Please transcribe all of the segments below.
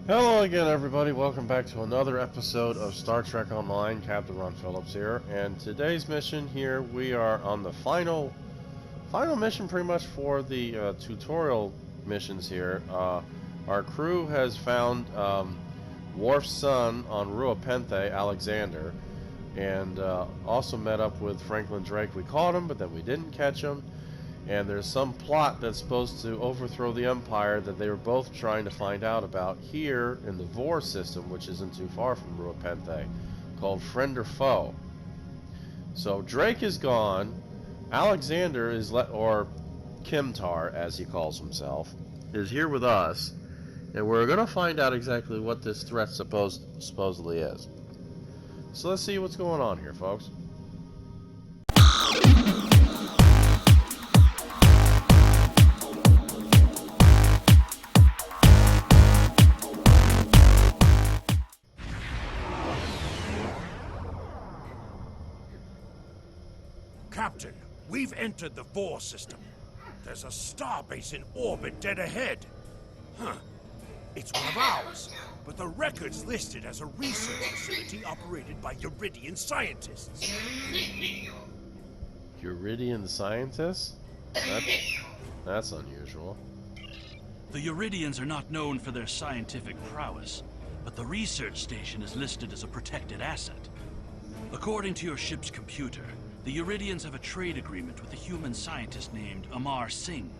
Hello again, everybody. Welcome back to another episode of Star Trek Online. Captain Ron Phillips here, and today's mission here, we are on the final mission, pretty much for the tutorial missions here. Our crew has found Worf's son on Rua Penthe, Alexander, and also met up with Franklin Drake. We caught him, but then we didn't catch him. And there's some plot that's supposed to overthrow the Empire that they were both trying to find out about here in the Vor system, which isn't too far from Rua Penthe, called Friend or Foe. So Drake is gone. Alexander is or Kimtar, as he calls himself, is here with us, and we're going to find out exactly what this threat supposedly is. So let's see what's going on here, folks. Captain, we've entered the Vor system. There's a starbase in orbit dead ahead. Huh. It's one of ours, but the record's listed as a research facility operated by Uridian scientists. Uridian scientists? That's unusual. The Uridians are not known for their scientific prowess, but the research station is listed as a protected asset. According to your ship's computer, the Uridians have a trade agreement with a human scientist named Amar Singh.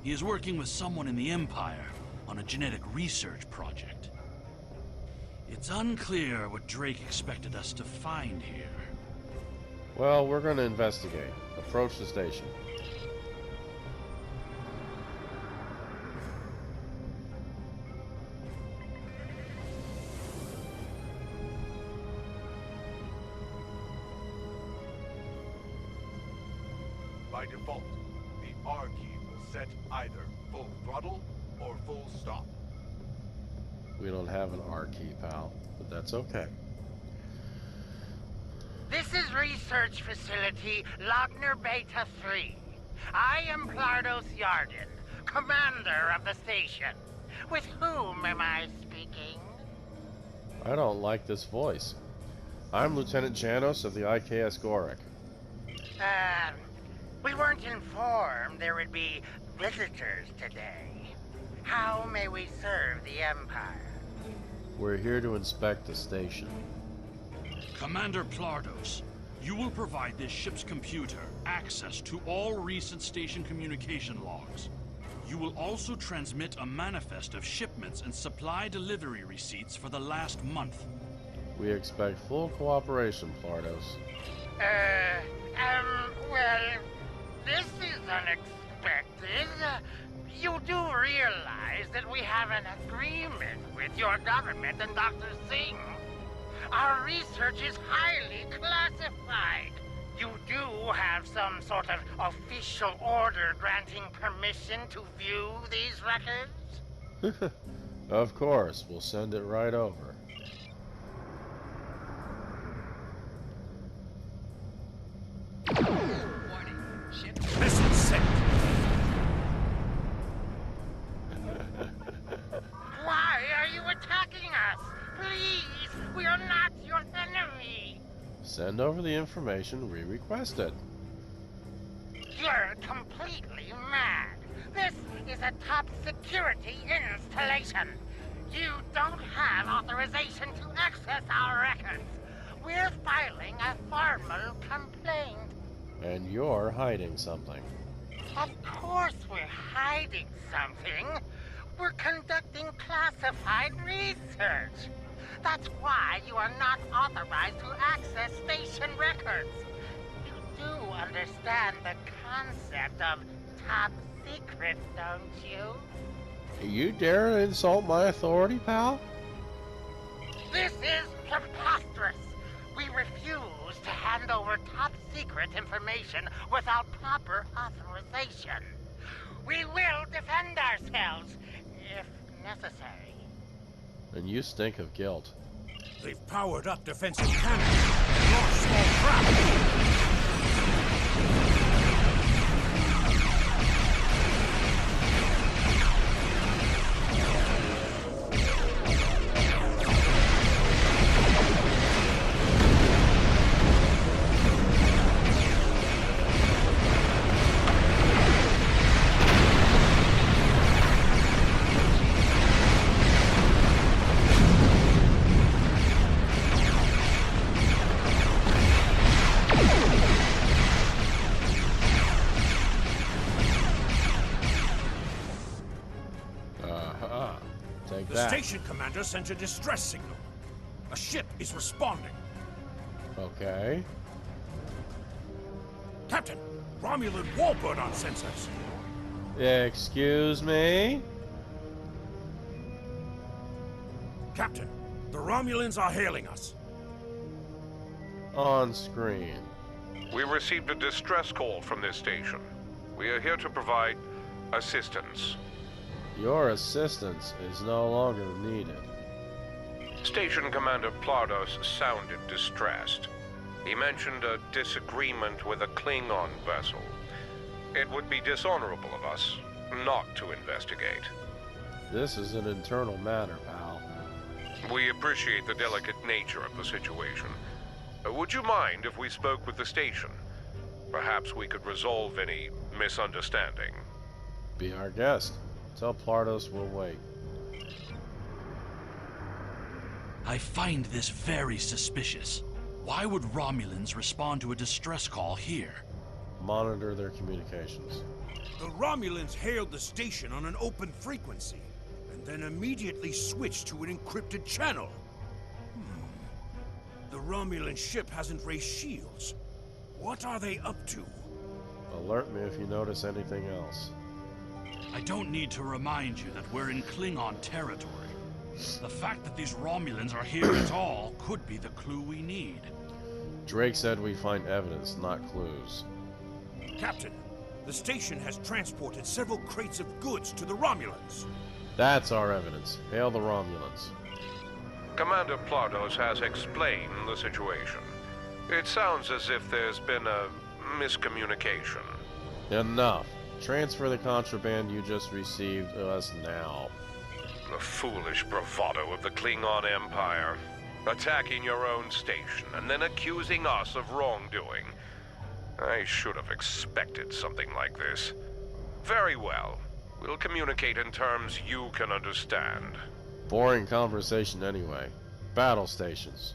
He is working with someone in the Empire on a genetic research project. It's unclear what Drake expected us to find here. Well, we're going to investigate. Approach the station. By default, the R key will set either full throttle or full stop. We don't have an R key, pal, but that's okay. This is Research Facility Logner Beta 3. I am Plardos Yarden, commander of the station. With whom am I speaking? I don't like this voice. I'm Lieutenant Janos of the IKS Gorik. We weren't informed there would be visitors today. How may we serve the Empire? We're here to inspect the station. Commander Plardos, you will provide this ship's computer access to all recent station communication logs. You will also transmit a manifest of shipments and supply delivery receipts for the last month. We expect full cooperation, Plardos. Well, this is unexpected. You do realize that we have an agreement with your government and Dr. Singh. Our research is highly classified. You do have some sort of official order granting permission to view these records? Of course, we'll send it right over. Message sent. Why are you attacking us? Please, we are not your enemy. Send over the information we requested. You're completely mad. This is a top security installation. You don't have authorization to access our records. We're filing a formal complaint. And you're hiding something. Of course we're hiding something. We're conducting classified research. That's why you are not authorized to access station records. You do understand the concept of top secret, don't you? You dare to insult my authority, pal? This is preposterous. We refuse to hand over top secret information without proper authorization. We will defend ourselves, if necessary. And you stink of guilt. They've powered up defensive cannons and launched small craft. that? station commander sent a distress signal. A ship is responding. Okay. Captain, Romulan warbird on sensors. Excuse me? Captain, the Romulans are hailing us. On screen. We received a distress call from this station. We are here to provide assistance. Your assistance is no longer needed. Station Commander Plardos sounded distressed. He mentioned a disagreement with a Klingon vessel. It would be dishonorable of us not to investigate. This is an internal matter, pal. We appreciate the delicate nature of the situation. Would you mind if we spoke with the station? Perhaps we could resolve any misunderstanding. Be our guest. Tell Plardos we'll wait. I find this very suspicious. Why would Romulans respond to a distress call here? Monitor their communications. The Romulans hailed the station on an open frequency, and then immediately switched to an encrypted channel. The Romulan ship hasn't raised shields. What are they up to? Alert me if you notice anything else. I don't need to remind you that we're in Klingon territory. The fact that these Romulans are here at all could be the clue we need. Drake said we find evidence, not clues. Captain, the station has transported several crates of goods to the Romulans. That's our evidence. Hail the Romulans. Commander Plardos has explained the situation. It sounds as if there's been a miscommunication. Enough. Transfer the contraband you just received to us now. The foolish bravado of the Klingon Empire. Attacking your own station and then accusing us of wrongdoing. I should have expected something like this. Very well. We'll communicate in terms you can understand. Boring conversation anyway. Battle stations.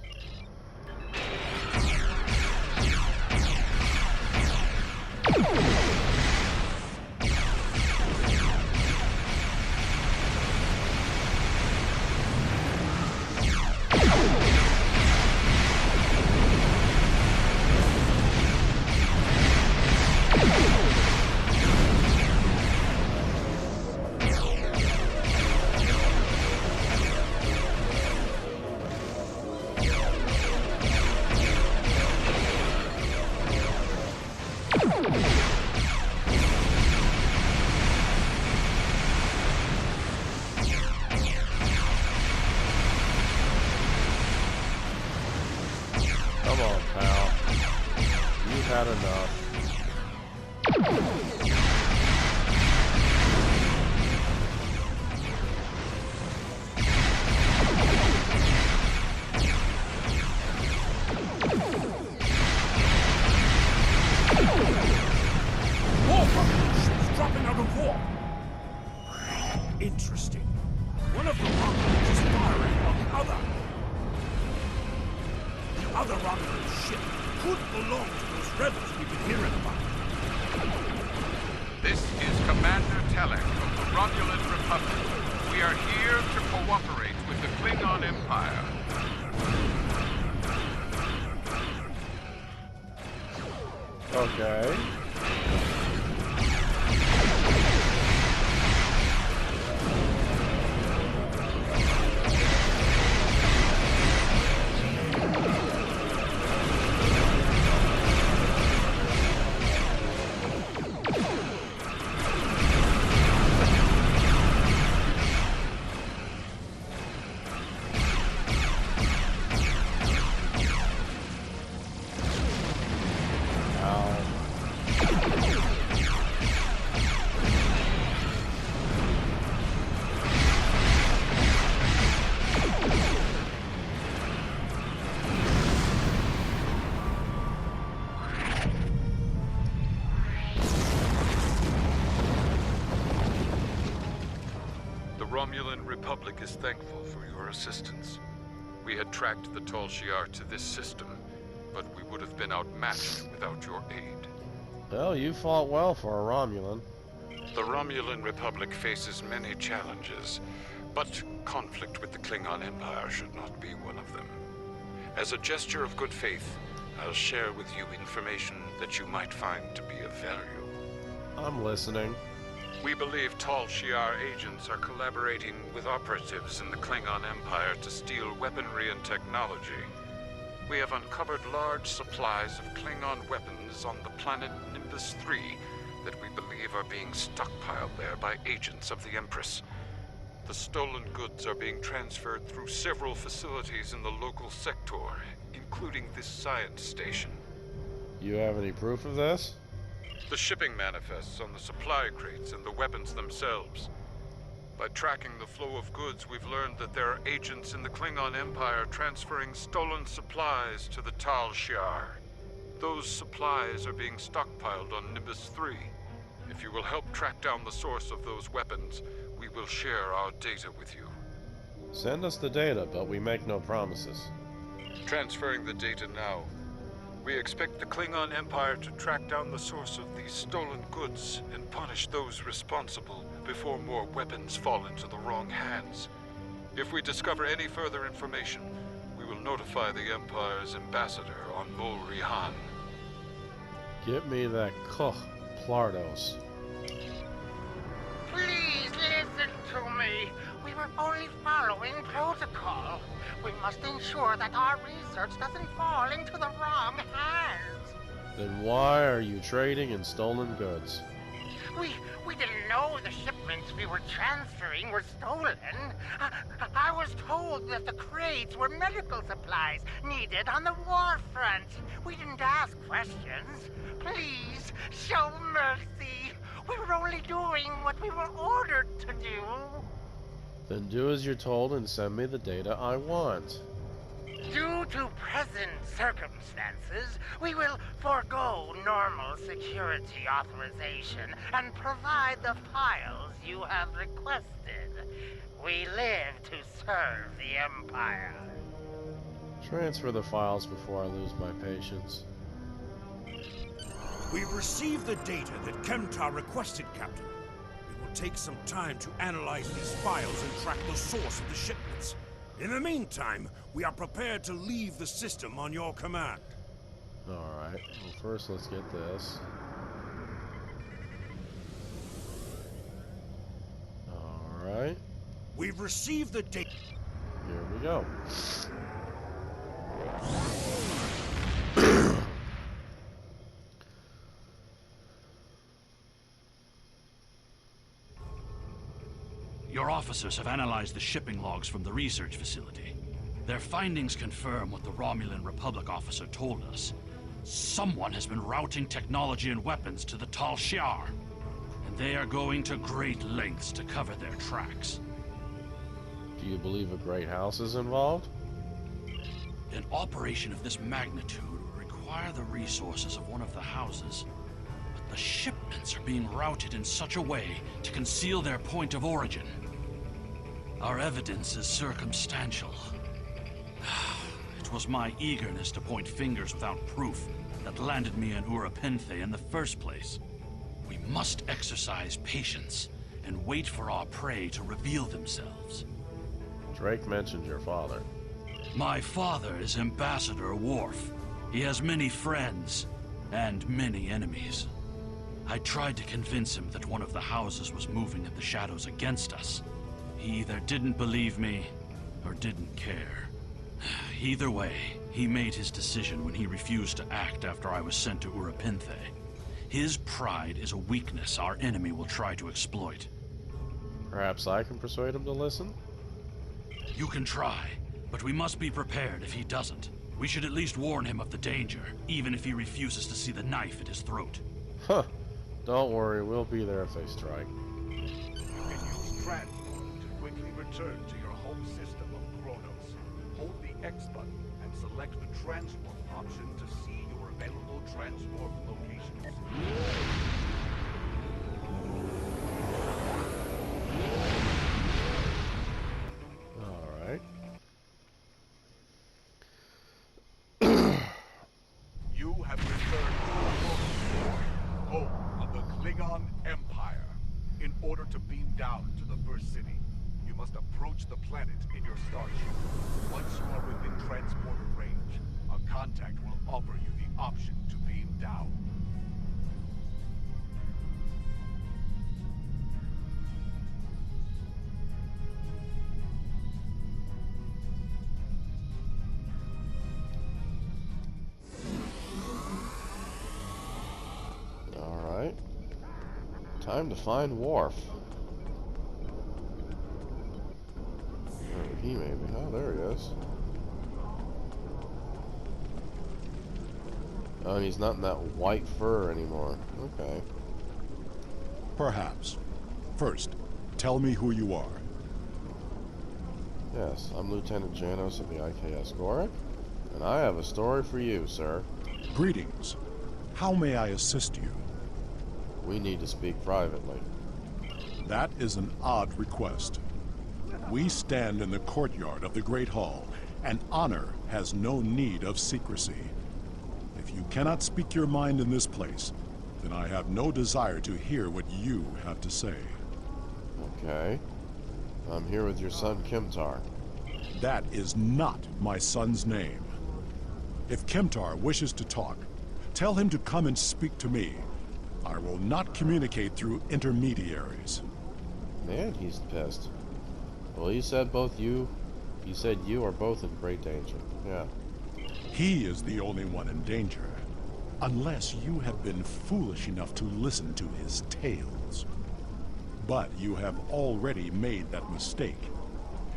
Come on, pal. You've had enough. Ships dropping out of warp. Interesting. One of the Romulans is firing on the other. The other Romulan ship could belong to those rebels we've been hearing about. This is Commander Telek of the Romulan Republic. We are here to cooperate with the Klingon Empire. Okay. The Romulan Republic is thankful for your assistance. We had tracked the Tall Shiar to this system, but we would have been outmatched without your aid. Well, you fought well for a Romulan. The Romulan Republic faces many challenges, But conflict with the Klingon Empire should not be one of them. As a gesture of good faith, I'll share with you information that you might find to be of value. I'm listening. We believe Tal Shiar agents are collaborating with operatives in the Klingon Empire to steal weaponry and technology. We have uncovered large supplies of Klingon weapons on the planet Nimbus 3 that we believe are being stockpiled there by agents of the Empress. The stolen goods are being transferred through several facilities in the local sector, including this science station. You have any proof of this? The shipping manifests on the supply crates and the weapons themselves. By tracking the flow of goods, we've learned that there are agents in the Klingon Empire transferring stolen supplies to the Tal Shiar. Those supplies are being stockpiled on Nimbus 3. If you will help track down the source of those weapons, we will share our data with you. Send us the data, but we make no promises. Transferring the data now. We expect the Klingon Empire to track down the source of these stolen goods and punish those responsible before more weapons fall into the wrong hands. If we discover any further information, we will notify the Empire's ambassador on Mol Rihan. Get me that Koch Plardos. Please listen to me. We were only following protocol. We must ensure that our research doesn't fall into the wrong hands. Then why are you trading in stolen goods? We didn't know the shipments we were transferring were stolen. I was told that the crates were medical supplies needed on the war front. We didn't ask questions. Please, show mercy. We were only doing what we were ordered to do. Then do as you're told and send me the data I want. Due to present circumstances, we will forego normal security authorization and provide the files you have requested. We live to serve the Empire. Transfer the files before I lose my patience. We've received the data that Kemtar requested, Captain. It will take some time to analyze these files and track the source of the shipments. In the meantime, we are prepared to leave the system on your command. Alright, well first let's get this. Alright, We've received the data. here we go. Your officers have analyzed the shipping logs from the research facility. Their findings confirm what the Romulan Republic officer told us. Someone has been routing technology and weapons to the Tal Shiar, and they are going to great lengths to cover their tracks. Do you believe a great house is involved? An operation of this magnitude would require the resources of one of the houses, but the shipments are being routed in such a way to conceal their point of origin. Our evidence is circumstantial. It was my eagerness to point fingers without proof that landed me in Urapenthe in the first place. We must exercise patience and wait for our prey to reveal themselves. Drake mentioned your father. My father is Ambassador Worf. He has many friends and many enemies. I tried to convince him that one of the houses was moving in the shadows against us. He either didn't believe me or didn't care. Either way, he made his decision when he refused to act after I was sent to Urapenthe. His pride is a weakness our enemy will try to exploit. Perhaps I can persuade him to listen? You can try, but we must be prepared if he doesn't. We should at least warn him of the danger, even if he refuses to see the knife at his throat. Huh. Don't worry, we'll be there if they strike. You can use transport to quickly return to your home system of Kronos. Hold the X button and select the transform option to see your available transform locations. Alright. You have returned to Kronos, home of the Klingon Empire, in order to beam down to the First City. You must approach the planet in your starship. Once you are within transporter range, a contact will offer you the option to beam down. Alright. Time to find Worf. Where he may be. Oh, there he is. Oh, and he's not in that white fur anymore. Okay. Perhaps. First, tell me who you are. Yes, I'm Lieutenant Janos of the IKS Gorik, and I have a story for you, sir. Greetings. How may I assist you? We need to speak privately. That is an odd request. We stand in the courtyard of the Great Hall, and honor has no need of secrecy. If you cannot speak your mind in this place, then I have no desire to hear what you have to say. Okay. I'm here with your son, Kimtar. That is not my son's name. If Kimtar wishes to talk, tell him to come and speak to me. I will not communicate through intermediaries. Man, he's pissed. Well, you said you are both in great danger. Yeah. He is the only one in danger. Unless you have been foolish enough to listen to his tales. But you have already made that mistake.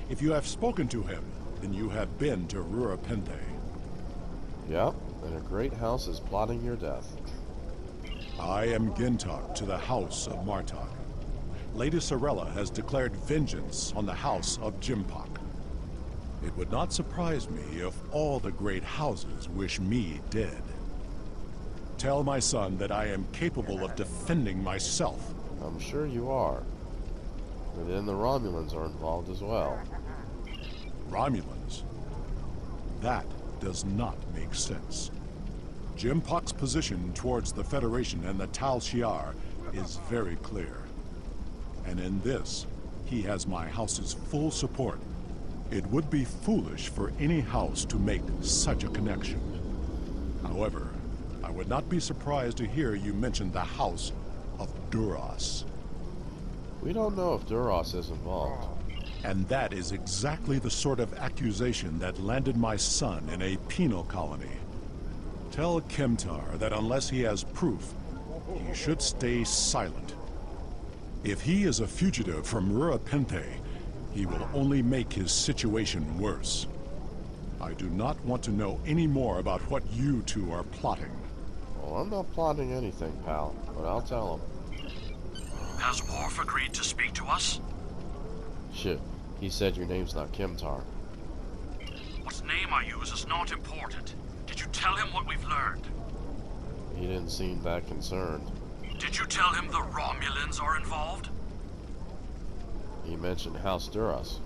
If you have spoken to him, then you have been to Rura Penthe. Yep, and a great house is plotting your death. I am Gintok to the House of Martok. Lady Sorella has declared vengeance on the House of Jimpok. It would not surprise me if all the great houses wish me dead. Tell my son that I am capable of defending myself. I'm sure you are. But then the Romulans are involved as well. Romulans? That does not make sense. Jimpok's position towards the Federation and the Tal Shiar is very clear. And in this, he has my house's full support. It would be foolish for any house to make such a connection. However, I would not be surprised to hear you mention the House of Duras. We don't know if Duras is involved. And that is exactly the sort of accusation that landed my son in a penal colony. Tell Kimtar that unless he has proof, he should stay silent. If he is a fugitive from Rura Penthe, he will only make his situation worse. I do not want to know any more about what you two are plotting. Well, I'm not plotting anything, pal, but I'll tell him. Has Worf agreed to speak to us? Shit, he said your name's not Kimtar. What name I use is not important. Did you tell him what we've learned? He didn't seem that concerned. Did you tell him the Romulans are involved? He mentioned House Duras.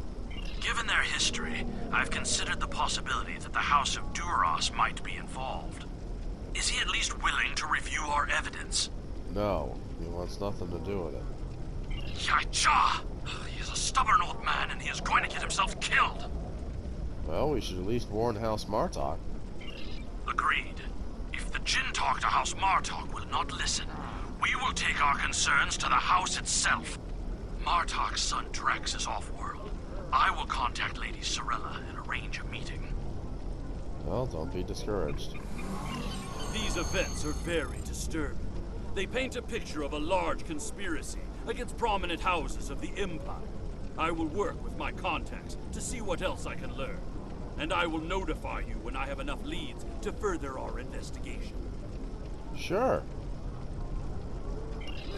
Given their history, I've considered the possibility that the House of Duras might be involved. Is he at least willing to review our evidence? No, he wants nothing to do with it. Yacha! He is a stubborn old man and he is going to get himself killed. Well, we should at least warn House Martok. Agreed. If the Jinn talk to House Martok will not listen, we will take our concerns to the house itself. Martok's son Drex is off-world. I will contact Lady Sorella and arrange a meeting. Well, don't be discouraged. These events are very disturbing. They paint a picture of a large conspiracy against prominent houses of the Empire. I will work with my contacts to see what else I can learn. And I will notify you when I have enough leads to further our investigation. Sure.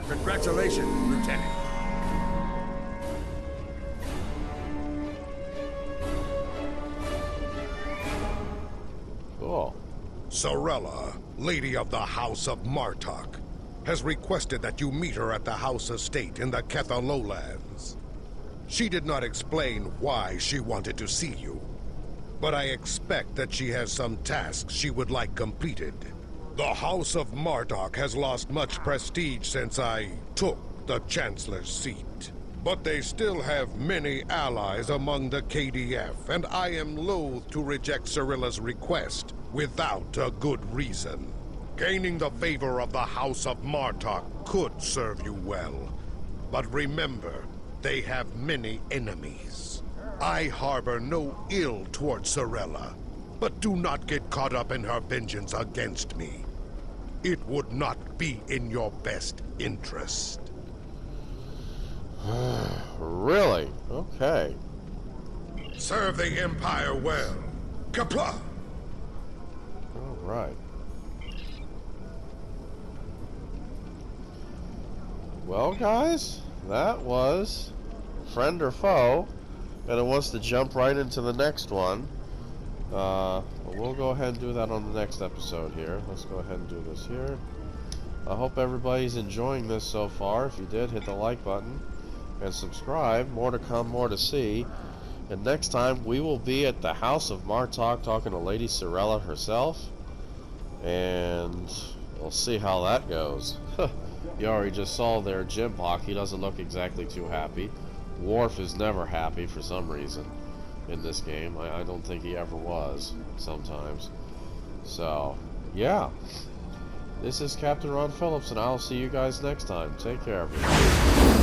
Congratulations, Lieutenant. Cool. Sorella, Lady of the House of Martok, has requested that you meet her at the House Estate in the Ketha Lowlands. She did not explain why she wanted to see you, but I expect that she has some tasks she would like completed. The House of Martok has lost much prestige since I took the Chancellor's seat. But they still have many allies among the KDF, and I am loath to reject Cirilla's request without a good reason. Gaining the favor of the House of Martok could serve you well. But remember, they have many enemies. I harbor no ill towards Cirilla, but do not get caught up in her vengeance against me. It would not be in your best interest. Really? Okay. Serve the Empire well. Kapla! Alright. Well, guys, that was Friend or Foe, and it wants to jump right into the next one. We'll go ahead and do that on the next episode here. Let's go ahead and do this here. I hope everybody's enjoying this so far. If you did, hit the like button and subscribe. More to come, more to see. And next time, we will be at the House of Martok talking to Lady Cirilla herself. And we'll see how that goes. You already just saw there Jimpock. He doesn't look exactly too happy. Worf is never happy for some reason in this game. I don't think he ever was sometimes. So, yeah. This is Captain Ron Phillips, and I'll see you guys next time. Take care, everyone.